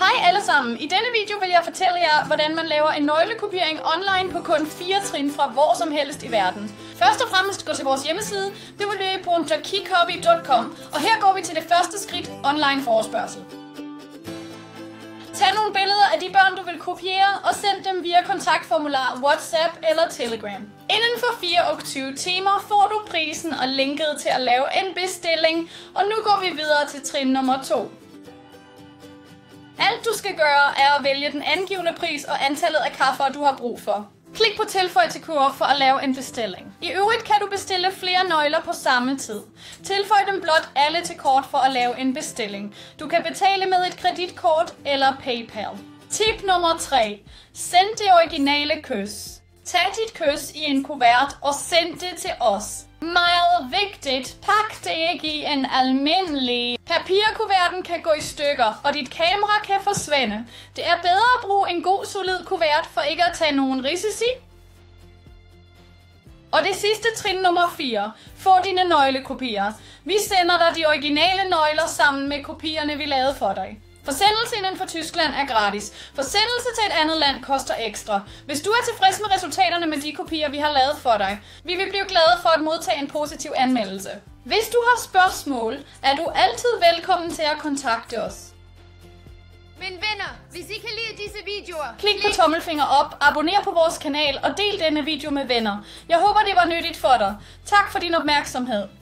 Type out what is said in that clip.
Hej alle sammen! I denne video vil jeg fortælle jer, hvordan man laver en nøglekopiering online på kun 4 trin fra hvor som helst i verden. Først og fremmest gå til vores hjemmeside www.keycopy.com, og her går vi til det første skridt, online forespørgsel. Tag nogle billeder af de børn, du vil kopiere, og send dem via kontaktformular, WhatsApp eller Telegram. Inden for 24 timer får du prisen og linket til at lave en bestilling, og nu går vi videre til trin nummer 2. Alt du skal gøre er at vælge den angivne pris og antallet af kaffer, du har brug for. Klik på tilføj til kurv for at lave en bestilling. I øvrigt kan du bestille flere nøgler på samme tid. Tilføj dem blot alle til kort for at lave en bestilling. Du kan betale med et kreditkort eller PayPal. Tip nummer 3. Send det originale kys. Tag dit kys i en kuvert og send det til os. Meget vigtigt, pak det ikke i en almindelig. Papirkuverten kan gå i stykker, og dit kamera kan forsvinde. Det er bedre at bruge en god, solid kuvert for ikke at tage nogen risici. Og det sidste trin nummer 4. Få dine nøglekopier. Vi sender dig de originale nøgler sammen med kopierne, vi lavede for dig. Forsendelse inden for Tyskland er gratis. Forsendelse til et andet land koster ekstra. Hvis du er tilfreds med resultaterne med de kopier, vi har lavet for dig, vi vil blive glade for at modtage en positiv anmeldelse. Hvis du har spørgsmål, er du altid velkommen til at kontakte os. Men venner, hvis I kan lide disse videoer, klik på tommelfinger op, abonner på vores kanal og del denne video med venner. Jeg håber, det var nyttigt for dig. Tak for din opmærksomhed.